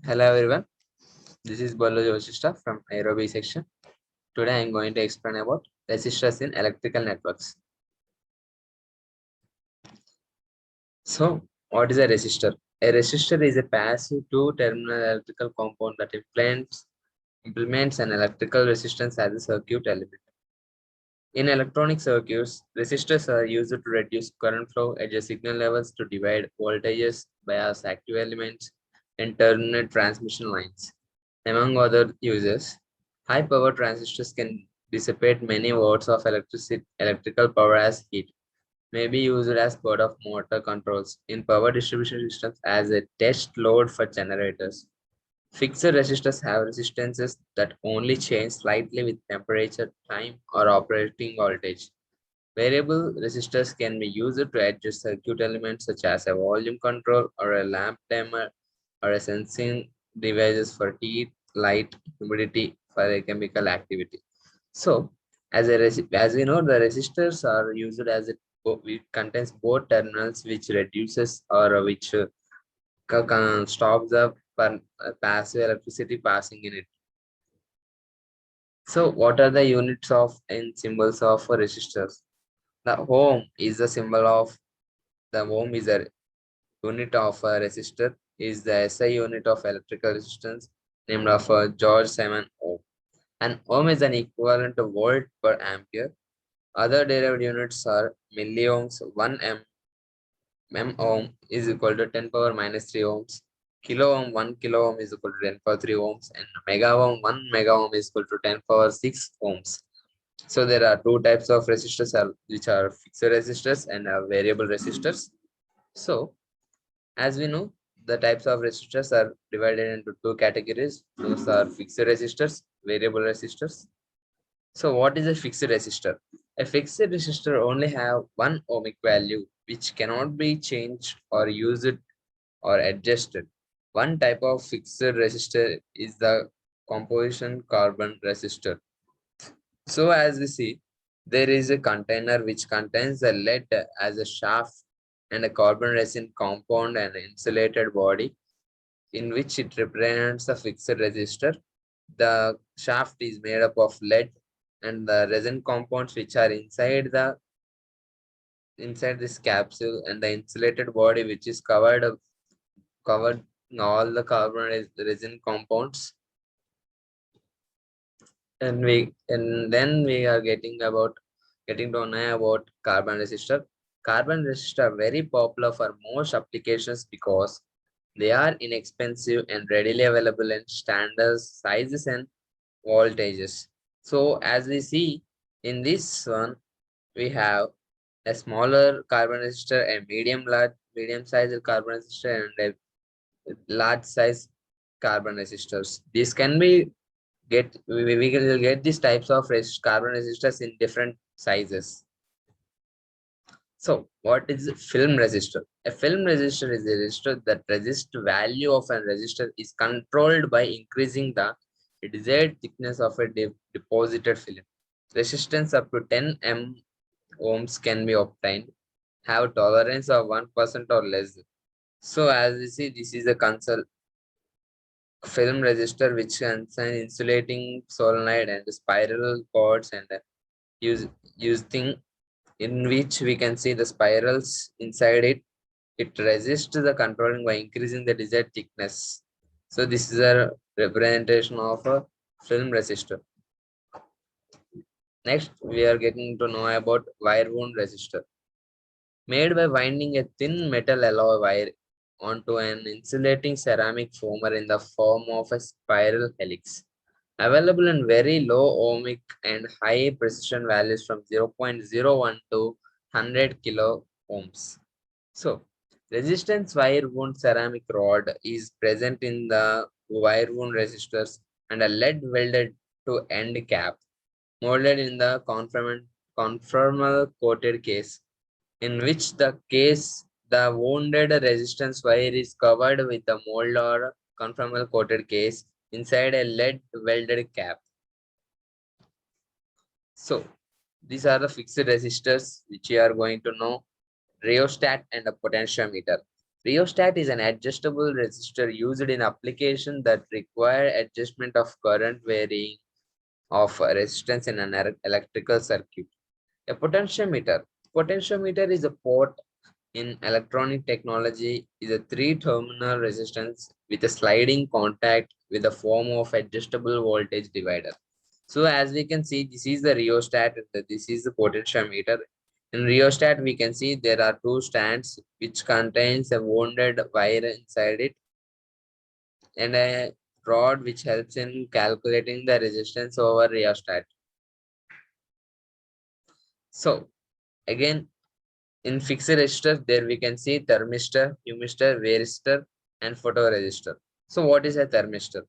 Hello everyone, this is Ballo Joshista from Nairobi section. Today I am going to explain about resistors in electrical networks. So, what is a resistor? A resistor is a passive two-terminal electrical compound that implements an electrical resistance as a circuit element. In electronic circuits, resistors are used to reduce current flow, adjust signal levels to divide voltages, bias active elements, and terminate transmission lines. Among other uses, high power transistors can dissipate many watts of electrical power as heat. May be used as part of motor controls in power distribution systems as a test load for generators. Fixed resistors have resistances that only change slightly with temperature, time, or operating voltage. Variable resistors can be used to adjust circuit elements such as a volume control or a lamp dimmer or a sensing devices for heat, light, humidity for a chemical activity. So, as we know, the resistors are used as it contains both terminals which reduces or which stops the passive electricity passing in it. So, what are the units of and symbols of resistors? The ohm is the symbol of the ohm is a unit of a resistor is the SI unit of electrical resistance named after George Simon Ohm. An ohm is an equivalent to volt per ampere. Other derived units are milliohms. 1 m ohm is equal to 10 power minus 3 ohms. Kilo ohm 1 kilo ohm is equal to 10 power 3 ohms, and mega ohm 1 mega ohm is equal to 10 power 6 ohms. So there are two types of resistors which are fixed resistors and variable resistors. So as we know, the types of resistors are divided into two categories. Those are fixed resistors, variable resistors. So what is a fixed resistor? A fixed resistor only have one ohmic value which cannot be changed or used or adjusted. One type of fixed resistor is the composition carbon resistor. So as we see, there is a container which contains a lead as a shaft and a carbon resin compound and an insulated body in which it represents a fixed resistor. The shaft is made up of lead and the resin compounds which are inside this capsule, and the insulated body which is covered all the resin compounds. And then we are getting to know about carbon resistor. Carbon resistor are very popular for most applications because they are inexpensive and readily available in standard sizes and voltages. So as we see in this one, we have a smaller carbon resistor, a medium sized carbon resistor, and a large size carbon resistors. These can be we can get these types of carbon resistors in different sizes. So, what is a film resistor? A film resistor is a resistor that resist value of a resistor is controlled by increasing the desired thickness of a deposited film. Resistance up to 10 ohms can be obtained. Have tolerance of 1% or less. So, as you see, this is a console film resistor which contains insulating solenoid and spiral cords and use thing in which we can see the spirals inside it. It resists the controlling by increasing the desired thickness. So this is a representation of a film resistor. Next, we are getting to know about wire wound resistor. Made by winding a thin metal alloy wire onto an insulating ceramic foamer in the form of a spiral helix. Available in very low ohmic and high precision values from 0.01 to 100 kilo ohms. So, resistance wire wound ceramic rod is present in the wire wound resistors and a lead welded to end cap, molded in the conformal coated case, in which the wounded resistance wire is covered with a mold or conformal coated case inside a lead welded cap. So these are the fixed resistors which you are going to know: rheostat and a potentiometer. Rheostat is an adjustable resistor used in application that require adjustment of current varying of resistance in an electrical circuit. A potentiometer. Potentiometer is a port in electronic technology is a three-terminal resistance with a sliding contact with a form of adjustable voltage divider. So as we can see, this is the rheostat and this is the potentiometer. In rheostat, we can see there are two stands which contains a wounded wire inside it and a rod which helps in calculating the resistance over rheostat. So again, in fixed resistor, there we can see thermistor, humistor, varistor, and photoresistor. So what is a thermistor?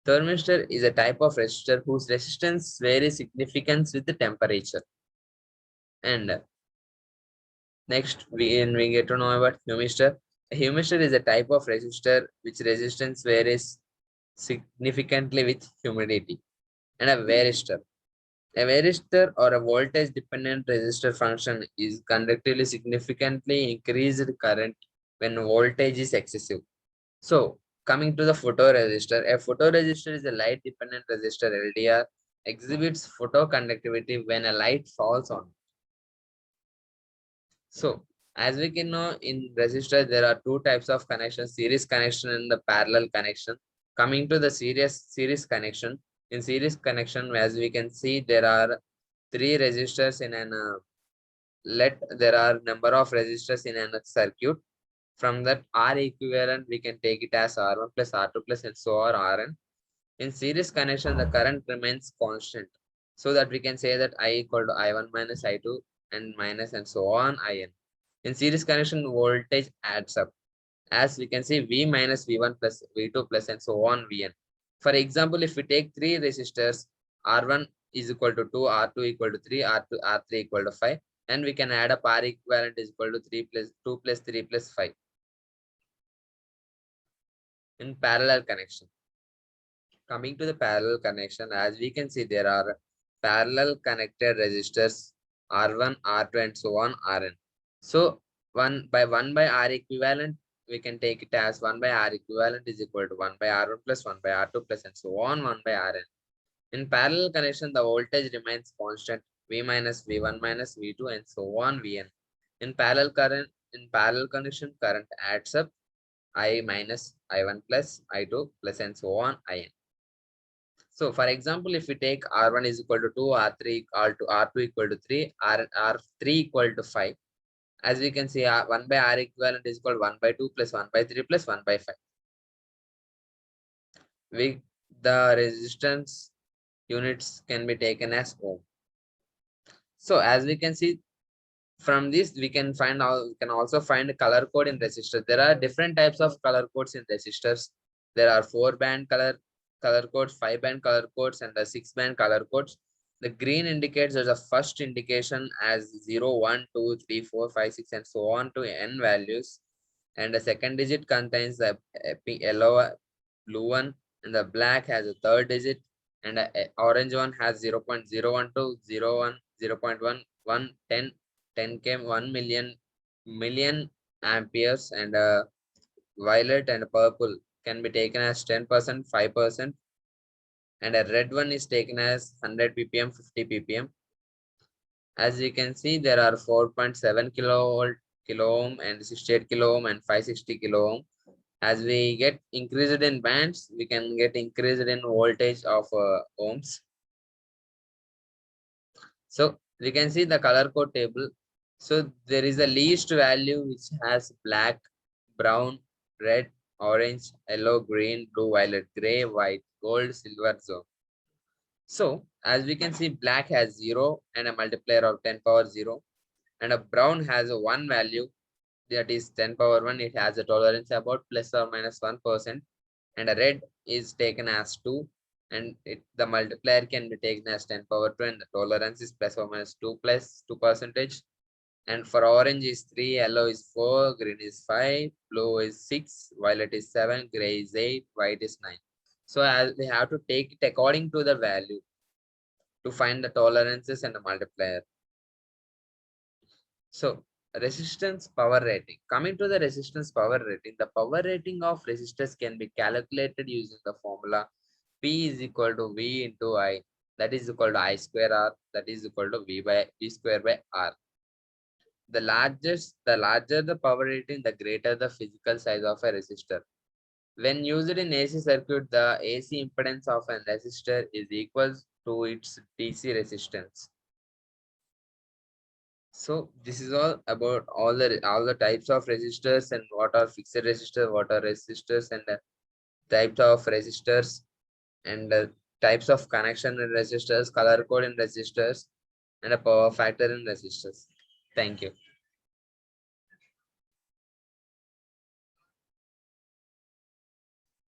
Thermistor is a type of resistor whose resistance varies significantly with the temperature. And next, we get to know about humistor. A humistor is a type of resistor which resistance varies significantly with humidity. And a varistor. A varistor or a voltage dependent resistor function is conductively significantly increased current when voltage is excessive. So coming to the photoresistor, a photoresistor is a light dependent resistor LDR exhibits photoconductivity when a light falls on. So as we can know in resistor, there are two types of connection, series connection and the parallel connection. Coming to the series connection, in series connection, as we can see, there are three resistors in an there are number of resistors in a circuit. From that R equivalent, we can take it as R1 plus R2 plus and so on Rn. In series connection, the current remains constant. So that we can say that I equal to I1 minus I2 and minus and so on In. In series connection, voltage adds up. As we can see, V minus V1 plus V2 plus and so on Vn. For example, if we take three resistors, R1 is equal to 2, R2 equal to 3, R2, R3 equal to 5, and we can add up R equivalent is equal to 3 plus 2 plus 3 plus 5. In parallel connection. Coming to the parallel connection, as we can see, there are parallel connected resistors R1, R2, and so on Rn. So 1 by R equivalent, we can take it as 1 by R equivalent is equal to 1 by R1 plus 1 by R2 plus and so on 1 by Rn. In parallel connection, the voltage remains constant V minus V1 minus V2 and so on Vn. In parallel connection, current adds up I minus I1 plus I2 plus and so on In. So for example, if we take R1 is equal to 2, R3 R2 equal to 3, R3 equal to 5. As we can see, 1 by R equivalent is equal to 1 by 2 plus 1 by 3 plus 1 by 5. The resistance units can be taken as ohm. So as we can see from this, we can also find color code in resistors. There are different types of color codes in resistors. There are 4-band color codes, 5-band color codes, and the 6-band color codes. The green indicates as a first indication as 0, 1, 2, 3, 4, 5, 6, and so on to n values. And the second digit contains the yellow, blue one, and the black has a third digit, and the orange one has 0 0.012, 0.1, 0.1, 10K, 1 million amperes, and violet and purple can be taken as 10%, 5%, and a red one is taken as 100 ppm, 50 ppm. As you can see, there are 4.7 kilo ohm and 68 kilo ohm and 560 kilo ohm. As we get increased in bands, we can get increased in voltage of ohms. So we can see the color code table. So there is a least value which has black, brown, red, orange, yellow, green, blue, violet, gray, white, gold, silver zone. So as we can see, black has 0 and a multiplier of 10 power 0, and a brown has a 1 value, that is 10 power 1. It has a tolerance about plus or minus 1%, and a red is taken as 2, and the multiplier can be taken as 10 power 2, and the tolerance is plus or minus 2 plus 2%. And for orange is 3, yellow is 4, green is 5, blue is 6, violet is 7, gray is 8, white is 9. So as we have to take it according to the value to find the tolerances and the multiplier. So resistance power rating. Coming to the resistance power rating, the power rating of resistors can be calculated using the formula P is equal to V into I, that is equal to I square R, that is equal to V square by R. The larger the power rating, the greater the physical size of a resistor. When used in AC circuit, the AC impedance of a resistor is equal to its DC resistance. So this is all about all the types of resistors and what are fixed resistors, what are resistors, and types of resistors, and types of connection in resistors, color code in resistors, and a power factor in resistors. Thank you.